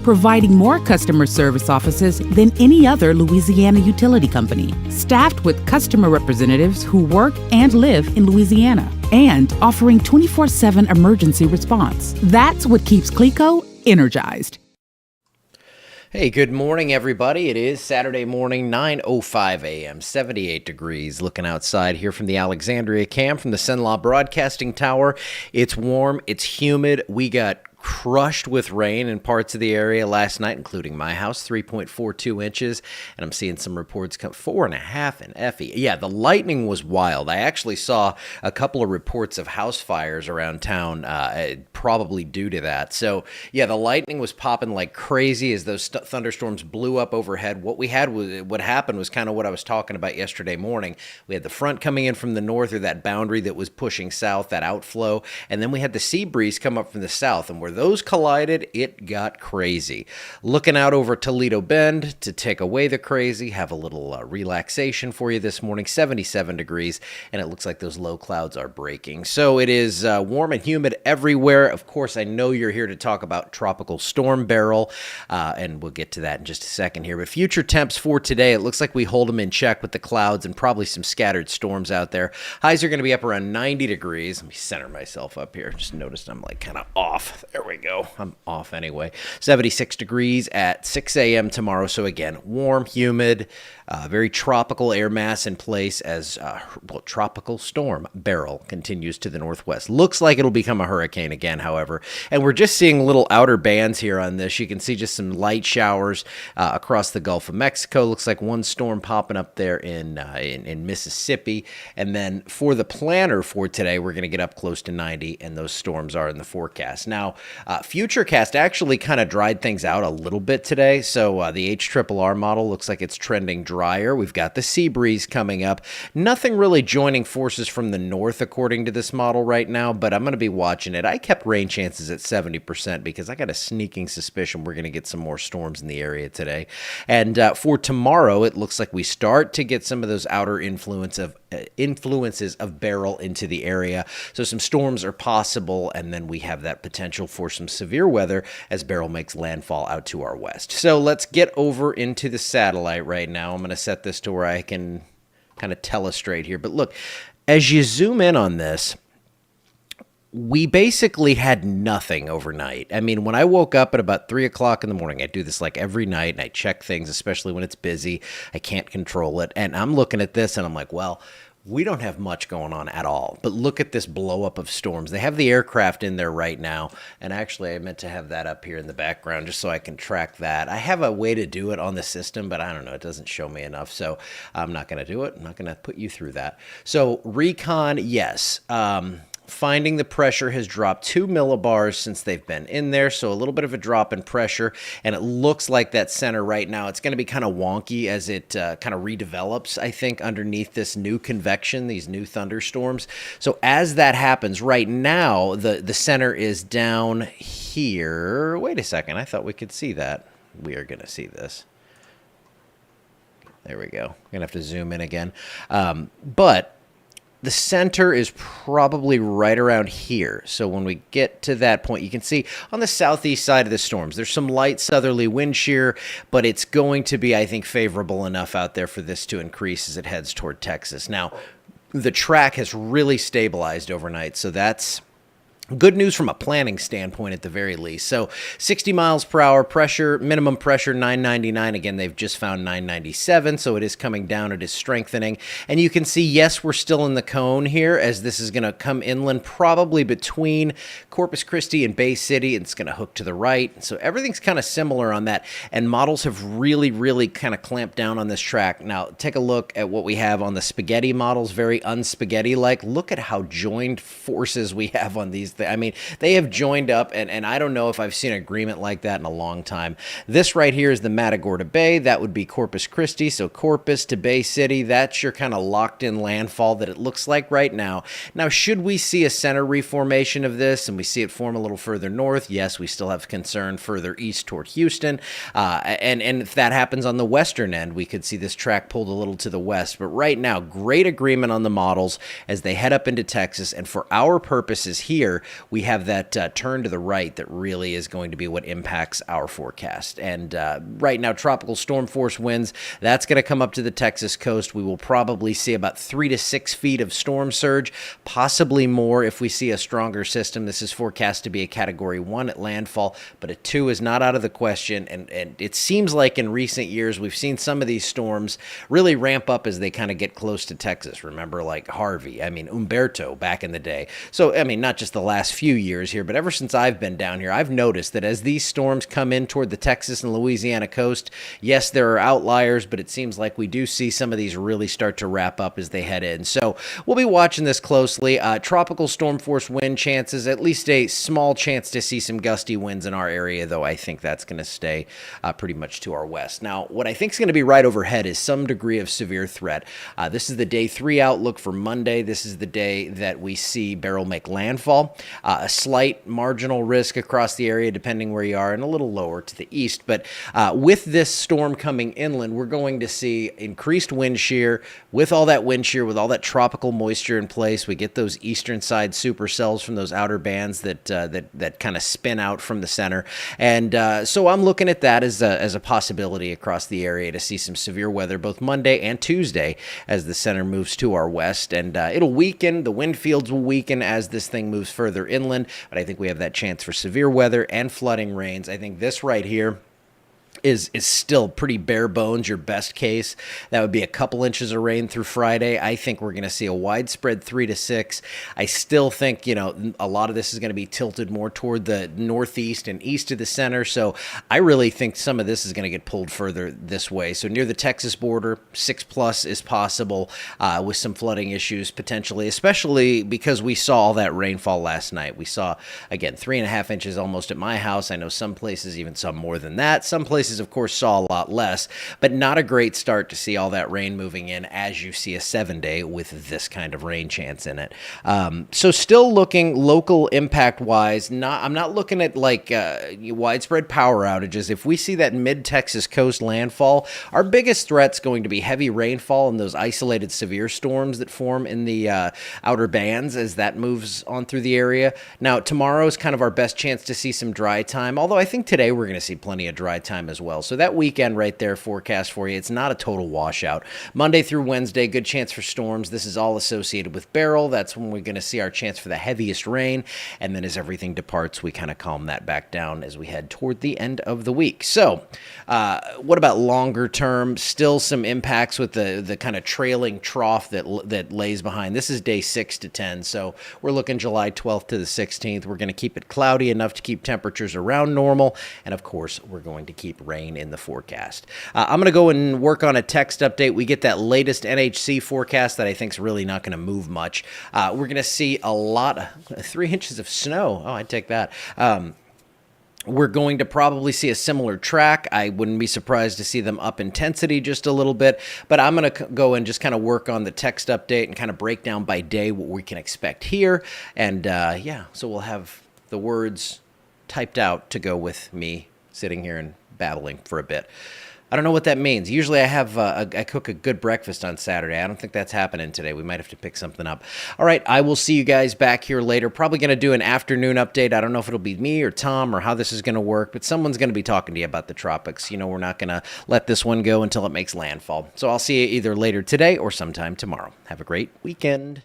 providing more customer service offices than any other Louisiana utility company, staffed with customer representatives who work and live in Louisiana, and offering 24/7 emergency response. That's what keeps CLECO energized. Hey, good morning, everybody. It is Saturday morning, 9:05 a.m., 78 degrees. Looking outside here from the Alexandria camp, from the Cenla Broadcasting Tower. It's warm, it's humid. We got crushed with rain in parts of the area last night, including my house, 3.42 inches. And I'm seeing some reports come 4.5 in Effie. Yeah, the lightning was wild. I actually saw a couple of reports of house fires around town, probably due to that. So yeah, the lightning was popping like crazy as those thunderstorms blew up overhead. What happened was kind of what I was talking about yesterday morning. We had the front coming in from the north, or that boundary that was pushing south, that outflow. And then we had the sea breeze come up from the south, and where those collided, it got crazy. Looking out over Toledo Bend to take away the crazy, have a little relaxation for you this morning, 77 degrees, and it looks like those low clouds are breaking. So it is warm and humid everywhere. Of course, I know you're here to talk about Tropical Storm Beryl, and we'll get to that in just a second here. But future temps for today, it looks like we hold them in check with the clouds and probably some scattered storms out there. Highs are going to be up around 90 degrees. Let me center myself up here. Just noticed I'm like kind of off. There we go. I'm off anyway. 76 degrees at 6 a.m. tomorrow. So again, warm, humid, very tropical air mass in place as Tropical Storm Beryl continues to the northwest. Looks like it'll become a hurricane again, however. And we're just seeing little outer bands here on this. You can see just some light showers across the Gulf of Mexico. Looks like one storm popping up there in Mississippi. And then for the planner for today, we're going to get up close to 90, and those storms are in the forecast. Now, Futurecast actually kind of dried things out a little bit today. So the HRRR model looks like it's trending drier. We've got the sea breeze coming up. Nothing really joining forces from the north according to this model right now, but I'm going to be watching it. I kept rain chances at 70% because I got a sneaking suspicion we're going to get some more storms in the area today. And for tomorrow, it looks like we start to get some of those outer influences of Beryl into the area. So some storms are possible, and then we have that potential for some severe weather as Beryl makes landfall out to our west. So let's get over into the satellite right now. I'm going to set this to where I can kind of telestrate here. But look, as you zoom in on this, we basically had nothing overnight. I mean, when I woke up at about 3 o'clock in the morning, I do this like every night, and I check things, especially when it's busy. I can't control it. And I'm looking at this, and I'm like, well, we don't have much going on at all. But look at this blow up of storms. They have the aircraft in there right now. And actually, I meant to have that up here in the background just so I can track that. I have a way to do it on the system, but I don't know. It doesn't show me enough. So I'm not going to do it. I'm not going to put you through that. So recon, yes. Finding the pressure has dropped 2 millibars since they've been in there, so a little bit of a drop in pressure, and it looks like that center right now, it's going to be kind of wonky as it kind of redevelops, I think, underneath this new convection, these new thunderstorms. So as that happens right now, the center is down here. Wait a second, I thought we could see that. We are going to see this. There we go. I'm going to have to zoom in again. But the center is probably right around here. So when we get to that point, you can see on the southeast side of the storms, there's some light southerly wind shear, but it's going to be, I think, favorable enough out there for this to increase as it heads toward Texas. Now, the track has really stabilized overnight, so that's good news from a planning standpoint at the very least. So 60 miles per hour pressure, minimum pressure 999. Again, they've just found 997, so it is coming down. It is strengthening. And you can see, yes, we're still in the cone here as this is going to come inland, probably between Corpus Christi and Bay City. It's going to hook to the right. So everything's kind of similar on that. And models have really, really kind of clamped down on this track. Now, take a look at what we have on the spaghetti models, very unspaghetti-like. Look at how joined forces we have on these. I mean, they have joined up, and I don't know if I've seen an agreement like that in a long time. This right here is the Matagorda Bay. That would be Corpus Christi. So Corpus to Bay City, that's your kind of locked-in landfall that it looks like right now. Now, should we see a center reformation of this and we see it form a little further north? Yes, we still have concern further east toward Houston. And if that happens on the western end, we could see this track pulled a little to the west. But right now, great agreement on the models as they head up into Texas. And for our purposes here, we have that turn to the right that really is going to be what impacts our forecast. And right now, tropical storm force winds, that's going to come up to the Texas coast. We will probably see about 3 to 6 feet of storm surge, possibly more if we see a stronger system. This is forecast to be a Category 1 at landfall, but a 2 is not out of the question. And it seems like in recent years, we've seen some of these storms really ramp up as they kind of get close to Texas. Remember, like Harvey, Umberto back in the day. So, not just the last few years here, but ever since I've been down here, I've noticed that as these storms come in toward the Texas and Louisiana coast, yes, there are outliers, but it seems like we do see some of these really start to wrap up as they head in. So we'll be watching this closely. Tropical storm force wind chances, at least a small chance to see some gusty winds in our area, though I think that's going to stay pretty much to our west. Now, what I think is going to be right overhead is some degree of severe threat. This is the day 3 outlook for Monday. This is the day that we see Beryl make landfall. A slight marginal risk across the area, depending where you are, and a little lower to the east. But with this storm coming inland, we're going to see increased wind shear. With all that wind shear, with all that tropical moisture in place, we get those eastern side supercells from those outer bands that kind of spin out from the center. And so I'm looking at that as a possibility across the area to see some severe weather both Monday and Tuesday as the center moves to our west. And it'll weaken. The wind fields will weaken as this thing moves further inland. But I think we have that chance for severe weather and flooding rains. I think this right here is still pretty bare bones, your best case. That would be a couple inches of rain through Friday. I think we're going to see a widespread 3 to 6. I still think, a lot of this is going to be tilted more toward the northeast and east of the center. So I really think some of this is going to get pulled further this way. So near the Texas border, 6+ is possible with some flooding issues potentially, especially because we saw all that rainfall last night. We saw, again, 3.5 inches almost at my house. I know some places even saw more than that. Some places, of course, saw a lot less, but not a great start to see all that rain moving in as you see a 7-day with this kind of rain chance in it. So still looking local impact-wise, I'm not looking at like widespread power outages. If we see that mid-Texas coast landfall, our biggest threat's going to be heavy rainfall and those isolated severe storms that form in the outer bands as that moves on through the area. Now, tomorrow is kind of our best chance to see some dry time, although I think today we're going to see plenty of dry time as well. So that weekend right there forecast for you, it's not a total washout. Monday through Wednesday, good chance for storms. This is all associated with Beryl. That's when we're going to see our chance for the heaviest rain. And then as everything departs, we kind of calm that back down as we head toward the end of the week. So what about longer term? Still some impacts with the kind of trailing trough that lays behind. This is day 6 to 10. So we're looking July 12th to the 16th. We're going to keep it cloudy enough to keep temperatures around normal. And of course, we're going to keep rain in the forecast. I'm going to go and work on a text update. We get that latest NHC forecast that I think is really not going to move much. We're going to see a lot, 3 inches of snow. Oh, I'd take that. We're going to probably see a similar track. I wouldn't be surprised to see them up intensity just a little bit, but I'm going to go and just kind of work on the text update and kind of break down by day what we can expect here. And so we'll have the words typed out to go with me sitting here and babbling for a bit. I don't know what that means. Usually I cook a good breakfast on Saturday. I don't think that's happening today. We might have to pick something up. All right, I will see you guys back here later. Probably going to do an afternoon update. I don't know if it'll be me or Tom or how this is going to work, but someone's going to be talking to you about the tropics. We're not going to let this one go until it makes landfall. So I'll see you either later today or sometime tomorrow. Have a great weekend.